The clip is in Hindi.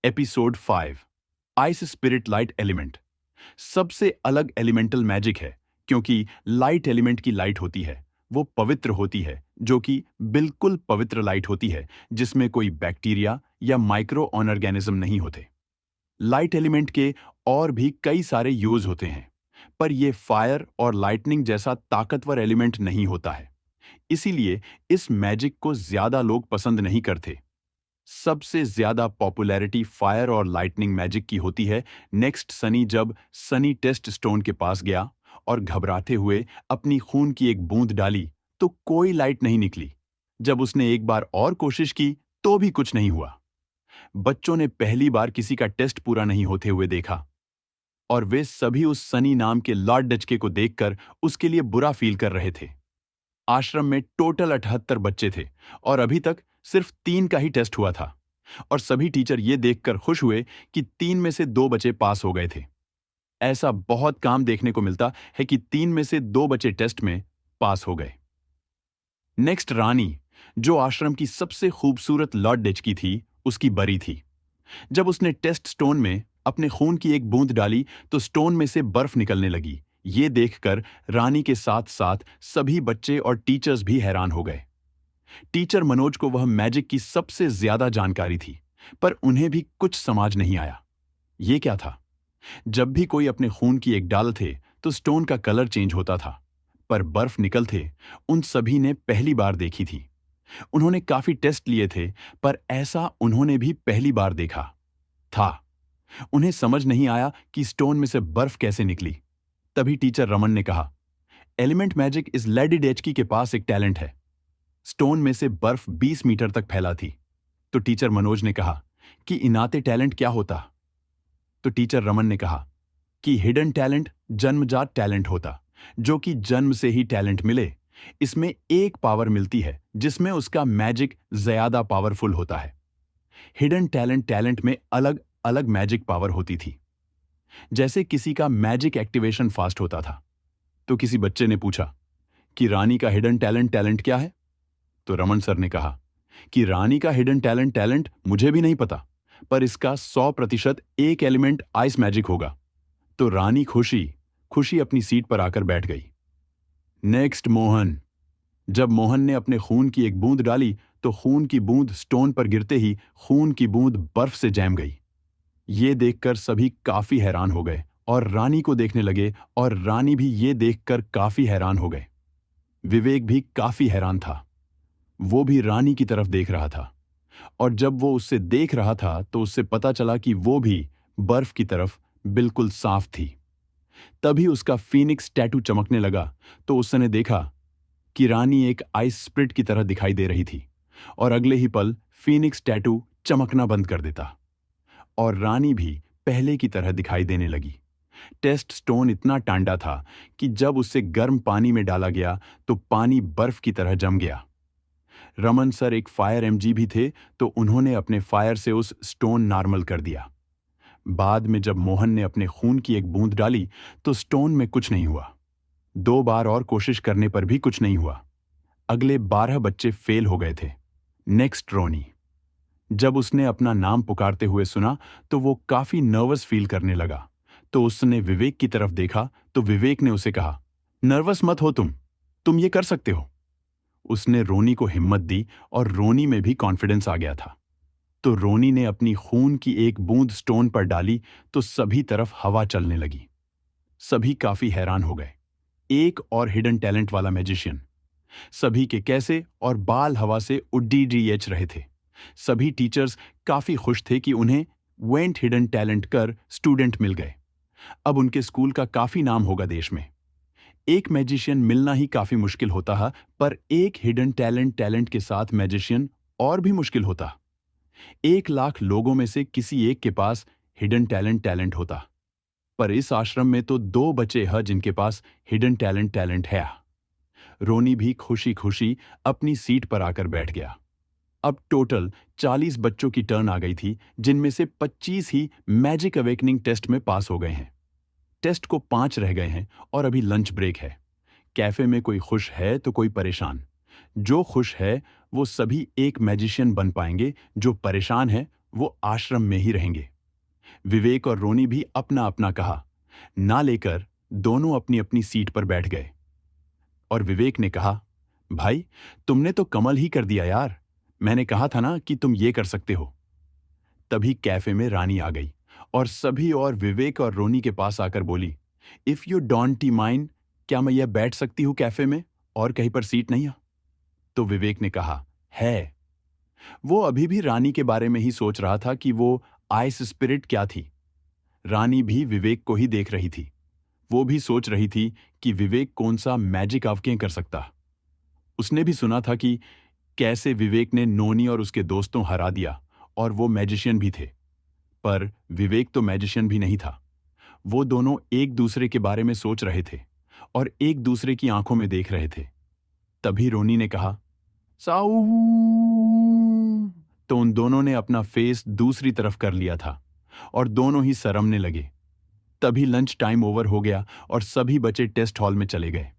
Episode 5 ice spirit light element सबसे अलग एलिमेंटल मैजिक है क्योंकि लाइट एलिमेंट की लाइट होती है वो पवित्र होती है जो कि बिल्कुल पवित्र लाइट होती है जिसमें कोई बैक्टीरिया या माइक्रो ऑर्गेनिज्म नहीं होते। लाइट एलिमेंट के और भी कई सारे यूज होते हैं पर ये फायर और लाइटनिंग जैसा ताकतवर एलिमेंट नहीं होता है, इसीलिए इस मैजिक को ज्यादा लोग पसंद नहीं करते। सबसे ज्यादा पॉपुलैरिटी फायर और लाइटनिंग मैजिक की होती है नेक्स्ट सनी, जब सनी टेस्ट स्टोन के पास गया और घबराते हुए अपनी खून की एक बूंद डाली तो कोई लाइट नहीं निकली। जब उसने एक बार और कोशिश की तो भी कुछ नहीं हुआ। बच्चों ने पहली बार किसी का टेस्ट पूरा नहीं होते हुए देखा और वे सभी उस सनी नाम के लॉर्ड डचके को देखकर उसके लिए बुरा फील कर रहे थे। आश्रम में टोटल 78 बच्चे थे और अभी तक सिर्फ 3 का ही टेस्ट हुआ था और सभी टीचर ये देखकर खुश हुए कि 3 में से 2 बच्चे पास हो गए थे। ऐसा बहुत काम देखने को मिलता है कि 3 में से 2 बच्चे टेस्ट में पास हो गए। नेक्स्ट रानी, जो आश्रम की सबसे खूबसूरत लॉर्ड डेचकी थी, उसकी बरी थी। जब उसने टेस्ट स्टोन में अपने खून की एक बूंद डाली तो स्टोन में से बर्फ निकलने लगी। ये देखकर रानी के साथ साथ सभी बच्चे और टीचर्स भी हैरान हो गए। टीचर मनोज को वह मैजिक की सबसे ज्यादा जानकारी थी पर उन्हें भी कुछ समझ नहीं आया। ये क्या था? जब भी कोई अपने खून की एक डालते तो स्टोन का कलर चेंज होता था, पर बर्फ निकलते उन सभी ने पहली बार देखी थी। उन्होंने काफी टेस्ट लिए थे पर ऐसा उन्होंने भी पहली बार देखा था। उन्हें समझ नहीं आया कि स्टोन में से बर्फ कैसे निकली। तभी टीचर रमन ने कहा, एलिमेंट मैजिक इस लेडी डेचकी के पास एक टैलेंट है। स्टोन में से बर्फ 20 मीटर तक फैला थी। तो टीचर मनोज ने कहा कि इनाते टैलेंट क्या होता? तो टीचर रमन ने कहा कि हिडन टैलेंट जन्मजात टैलेंट होता, जो कि जन्म से ही टैलेंट मिले। इसमें एक पावर मिलती है जिसमें उसका मैजिक ज्यादा पावरफुल होता है। हिडन टैलेंट टैलेंट में अलग अलग मैजिक पावर होती थी। जैसे किसी का मैजिक एक्टिवेशन फास्ट होता था। तो किसी बच्चे ने पूछा कि रानी का हिडन टैलेंट टैलेंट क्या है? तो रमन सर ने कहा कि रानी का हिडन टैलेंट टैलेंट मुझे भी नहीं पता, पर इसका 100% एक एलिमेंट आइस मैजिक होगा। तो रानी खुशी खुशी अपनी सीट पर आकर बैठ गई। नेक्स्ट मोहन। जब मोहन ने अपने खून की एक बूंद डाली तो खून की बूंद स्टोन पर गिरते ही खून की बूंद बर्फ से जम गई। ये देखकर सभी काफी हैरान हो गए और रानी को देखने लगे और रानी भी ये देखकर काफी हैरान हो गए। विवेक भी काफी हैरान था। वो भी रानी की तरफ देख रहा था और जब वो उससे देख रहा था तो उससे पता चला कि वो भी बर्फ की तरफ बिल्कुल साफ थी। तभी उसका फीनिक्स टैटू चमकने लगा तो उसने देखा कि रानी एक आइस स्प्रिट की तरह दिखाई दे रही थी और अगले ही पल फीनिक्स टैटू चमकना बंद कर देता और रानी भी पहले की तरह दिखाई देने लगी। टेस्ट स्टोन इतना टांडा था कि जब उसे गर्म पानी में डाला गया तो पानी बर्फ की तरह जम गया। रमन सर एक फायर एमजी भी थे तो उन्होंने अपने फायर से उस स्टोन नॉर्मल कर दिया। बाद में जब मोहन ने अपने खून की एक बूंद डाली तो स्टोन में कुछ नहीं हुआ। 2 बार और कोशिश करने पर भी कुछ नहीं हुआ। अगले 12 बच्चे फेल हो गए थे। नेक्स्ट रोनी। जब उसने अपना नाम पुकारते हुए सुना तो वो काफी नर्वस फील करने लगा। तो उसने विवेक की तरफ देखा तो विवेक ने उसे कहा, नर्वस मत हो, तुम ये कर सकते हो। उसने रोनी को हिम्मत दी और रोनी में भी कॉन्फिडेंस आ गया था। तो रोनी ने अपनी खून की एक बूंद स्टोन पर डाली तो सभी तरफ हवा चलने लगी। सभी काफी हैरान हो गए। एक और हिडन टैलेंट वाला मैजिशियन। सभी के कैसे और बाल हवा से उड्डीएच रहे थे। सभी टीचर्स काफी खुश थे कि उन्हें वेंट हिडन टैलेंट कर स्टूडेंट मिल गए। अब उनके स्कूल का काफी नाम होगा देश में। एक मैजिशियन मिलना ही काफी मुश्किल होता है, पर एक हिडन टैलेंट के साथ मैजिशियन और भी मुश्किल होता। 1 लाख लोगों में से किसी एक के पास हिडन टैलेंट होता, पर इस आश्रम में तो 2 बच्चे हैं जिनके पास हिडन टैलेंट है। रोनी भी खुशी खुशी अपनी सीट पर आकर बैठ गया। अब टोटल 40 बच्चों की टर्न आ गई थी, जिनमें से 25 ही मैजिक अवेकनिंग टेस्ट में पास हो गए हैं। टेस्ट को 5 रह गए हैं और अभी लंच ब्रेक है। कैफे में कोई खुश है तो कोई परेशान। जो खुश है वो सभी एक मैजिशियन बन पाएंगे, जो परेशान है वो आश्रम में ही रहेंगे। विवेक और रोनी भी अपना अपना कहा ना लेकर दोनों अपनी अपनी सीट पर बैठ गए। और विवेक ने कहा, भाई तुमने तो कमल ही कर दिया यार, मैंने कहा था ना कि तुम ये कर सकते हो। तभी कैफे में रानी आ गई और सभी और विवेक और रोनी के पास आकर बोली, इफ यू डोंट माइंड, क्या मैं यह बैठ सकती हूं कैफे में और कहीं पर सीट नहीं है? तो विवेक ने कहा, है। वो अभी भी रानी के बारे में ही सोच रहा था कि वो आइस स्पिरिट क्या थी। रानी भी विवेक को ही देख रही थी। वो भी सोच रही थी कि विवेक कौन सा मैजिक अवकें कर सकता। उसने भी सुना था कि कैसे विवेक ने नोनी और उसके दोस्तों हरा दिया और वो मैजिशियन भी थे। पर विवेक तो मैजिशियन भी नहीं था। वो दोनों एक दूसरे के बारे में सोच रहे थे और एक दूसरे की आंखों में देख रहे थे। तभी रोनी ने कहा, साऊ। तो उन दोनों ने अपना फेस दूसरी तरफ कर लिया था और दोनों ही शर्मने लगे। तभी लंच टाइम ओवर हो गया और सभी बच्चे टेस्ट हॉल में चले गए।